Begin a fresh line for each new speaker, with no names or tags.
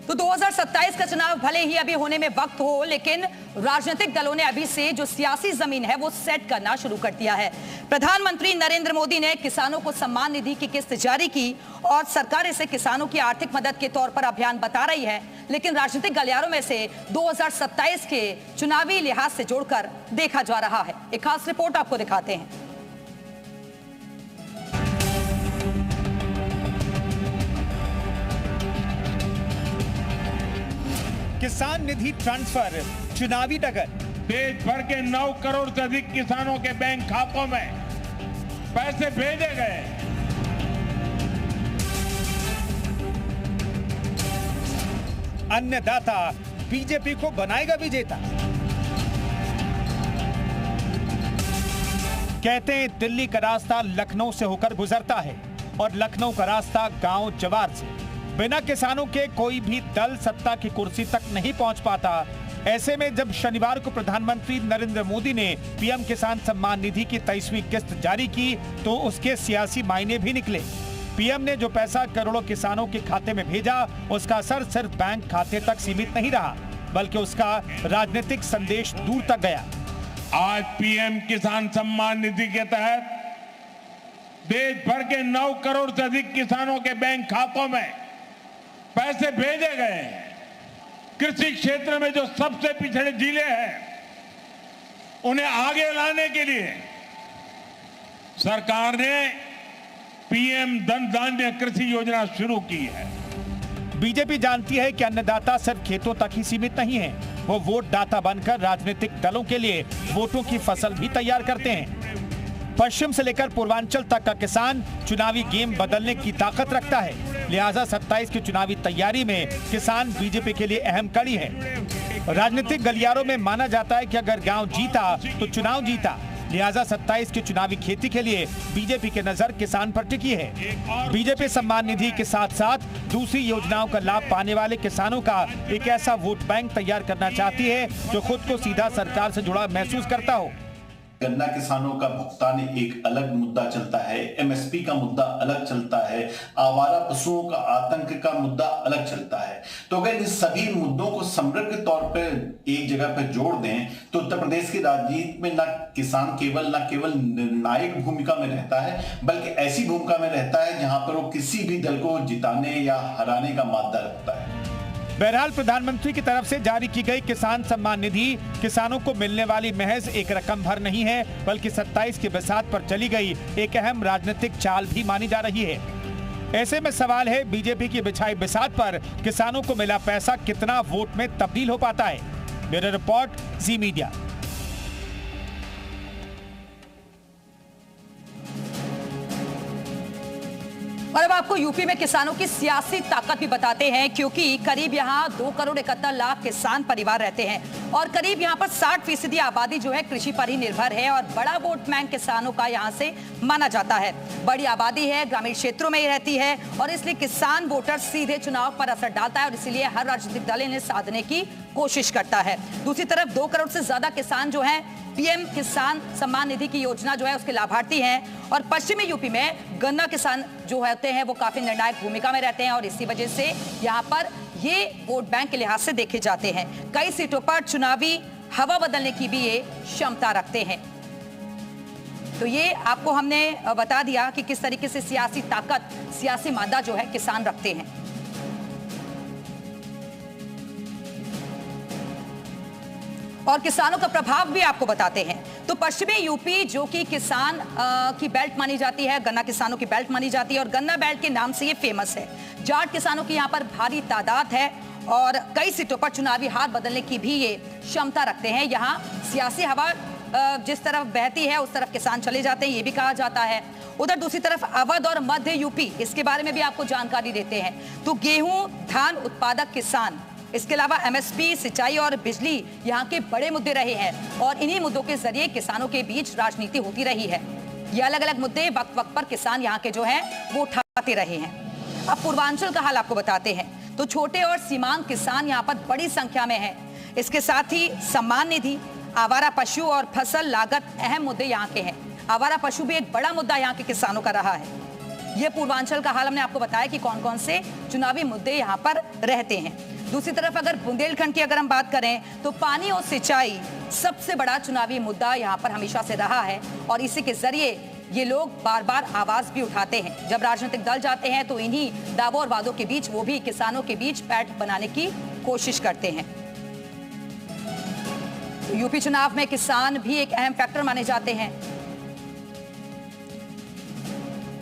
तो 2027 का चुनाव भले ही अभी होने में वक्त हो, लेकिन राजनीतिक दलों ने अभी से जो सियासी जमीन है वो सेट करना शुरू कर दिया है। प्रधानमंत्री नरेंद्र मोदी ने किसानों को सम्मान निधि की किस्त जारी की और सरकार इसे किसानों की आर्थिक मदद के तौर पर अभियान बता रही है, लेकिन राजनीतिक गलियारों में से 2027 के चुनावी लिहाज से जोड़कर देखा जा रहा है। एक खास रिपोर्ट आपको दिखाते हैं।
किसान निधि ट्रांसफर चुनावी डगर।
देश भर के 9 करोड़ से अधिक किसानों के बैंक खातों में पैसे भेजे गए।
अन्नदाता बीजेपी को बनाएगा विजेता। कहते हैं दिल्ली का रास्ता लखनऊ से होकर गुजरता है और लखनऊ का रास्ता गांव जवार से। बिना किसानों के कोई भी दल सत्ता की कुर्सी तक नहीं पहुंच पाता। ऐसे में जब शनिवार को प्रधानमंत्री नरेंद्र मोदी ने पीएम किसान सम्मान निधि की 23वीं किस्त जारी की तो उसके सियासी मायने भी निकले। पीएम ने जो पैसा करोड़ों किसानों के खाते में भेजा, उसका असर सिर्फ बैंक खाते तक सीमित नहीं रहा, बल्कि उसका राजनीतिक संदेश दूर तक गया।
आज पीएम किसान सम्मान निधि के तहत देश भर के 9 करोड़ से अधिक किसानों के बैंक खातों में पैसे भेजे गए। कृषि क्षेत्र में जो सबसे पिछड़े जिले हैं उन्हें आगे लाने के लिए सरकार ने पीएम धन धान्य कृषि योजना शुरू की है।
बीजेपी जानती है कि अन्नदाता सिर्फ खेतों तक ही सीमित नहीं है, वो वोट दाता बनकर राजनीतिक दलों के लिए वोटों की फसल भी तैयार करते हैं। पश्चिम से लेकर पूर्वांचल तक का किसान चुनावी गेम बदलने की ताकत रखता है, लिहाजा 27 की चुनावी तैयारी में किसान बीजेपी के लिए अहम कड़ी है। राजनीतिक गलियारों में माना जाता है कि अगर गांव जीता तो चुनाव जीता, लिहाजा 27 की चुनावी खेती के लिए बीजेपी की नजर किसान पर टिकी है। बीजेपी सम्मान निधि के साथ साथ दूसरी योजनाओं का लाभ पाने वाले किसानों का एक ऐसा वोट बैंक तैयार करना चाहती है जो खुद को सीधा सरकार से जुड़ा महसूस करता हो।
गन्ना किसानों का भुगतान एक अलग मुद्दा चलता है, एमएसपी का मुद्दा अलग चलता है, आवारा पशुओं का आतंक का मुद्दा अलग चलता है। तो अगर इन सभी मुद्दों को समग्र के तौर पर एक जगह पर जोड़ दें तो उत्तर प्रदेश की राजनीति में किसान न केवल निर्णायक भूमिका में रहता है, बल्कि ऐसी भूमिका में रहता है जहां पर वो किसी भी दल को जिताने या हराने का मादा रखता है।
बहरहाल प्रधानमंत्री की तरफ से जारी की गई किसान सम्मान निधि किसानों को मिलने वाली महज एक रकम भर नहीं है, बल्कि 27 की बिसात पर चली गई एक अहम राजनीतिक चाल भी मानी जा रही है। ऐसे में सवाल है, बीजेपी की बिछाई बिसात पर किसानों को मिला पैसा कितना वोट में तब्दील हो पाता है। ब्यूरो रिपोर्ट, जी मीडिया।
और अब आपको यूपी में किसानों की सियासी ताकत भी बताते हैं, क्योंकि करीब यहाँ 2 करोड़ 71 लाख किसान परिवार रहते हैं और करीब यहाँ पर 60% आबादी जो है कृषि पर ही निर्भर है और बड़ा वोट बैंक किसानों का यहाँ से माना जाता है। बड़ी आबादी है, ग्रामीण क्षेत्रों में ही रहती है और इसलिए किसान वोटर सीधे चुनाव पर असर डालता है और इसीलिए हर राजनीतिक दल इन्हें साधने की कोशिश करता है। दूसरी तरफ 2 करोड़ से ज्यादा किसान जो हैं पीएम किसान सम्मान निधि की योजना जो है उसके लाभार्थी हैं और पश्चिमी यूपी में गन्ना किसान जो होते हैं वो काफी निर्णायक भूमिका में रहते हैं और इसी वजह से यहाँ पर ये वोट बैंक के लिहाज से देखे जाते हैं। कई सीटों पर चुनावी हवा बदलने की भी ये क्षमता रखते हैं। तो ये आपको हमने बता दिया कि किस तरीके से सियासी ताकत, सियासी मादा जो है किसान रखते हैं। और किसानों का प्रभाव भी आपको बताते हैं। तो पश्चिमी यूपी जो कि किसान की बेल्ट मानी जाती है, गन्ना किसानों की बेल्ट मानी जाती है और गन्ना बेल्ट के नाम से ये फेमस है। जाट किसानों की यहाँ पर भारी तादाद है और कई सीटों पर चुनावी हाथ बदलने की भी ये क्षमता रखते हैं। यहाँ सियासी हवा जिस तरफ बहती है उस तरफ किसान चले जाते हैं, ये भी कहा जाता है। उधर दूसरी तरफ अवध और मध्य यूपी, इसके बारे में भी आपको जानकारी देते हैं। तो गेहूं धान उत्पादक किसान, इसके अलावा एमएसपी, सिंचाई और बिजली यहाँ के बड़े मुद्दे रहे हैं और इन्हीं मुद्दों के जरिए किसानों के बीच राजनीति होती रही है। ये अलग अलग मुद्दे वक्त वक्त पर किसान यहाँ के जो हैं वो उठाते रहे हैं। अब पूर्वांचल का हाल आपको बताते हैं। तो छोटे और सीमांत किसान यहाँ पर बड़ी संख्या में हैं। इसके साथ ही सम्मान निधि, आवारा पशु और फसल लागत अहम मुद्दे यहाँ के हैं। आवारा पशु भी एक बड़ा मुद्दा यहाँ के किसानों का रहा है। ये पूर्वांचल का हाल हमने आपको बताया कि कौन कौन से चुनावी मुद्दे यहाँ पर रहते हैं। दूसरी तरफ अगर बुंदेलखंड की अगर हम बात करें तो पानी और सिंचाई सबसे बड़ा चुनावी मुद्दा यहां पर हमेशा से रहा है और इसी के जरिए ये लोग बार बार आवाज भी उठाते हैं। जब राजनीतिक दल जाते हैं तो इन्हीं दावों और वादों के बीच वो भी किसानों के बीच पैठ बनाने की कोशिश करते हैं। यूपी चुनाव में किसान भी एक अहम फैक्टर माने जाते हैं।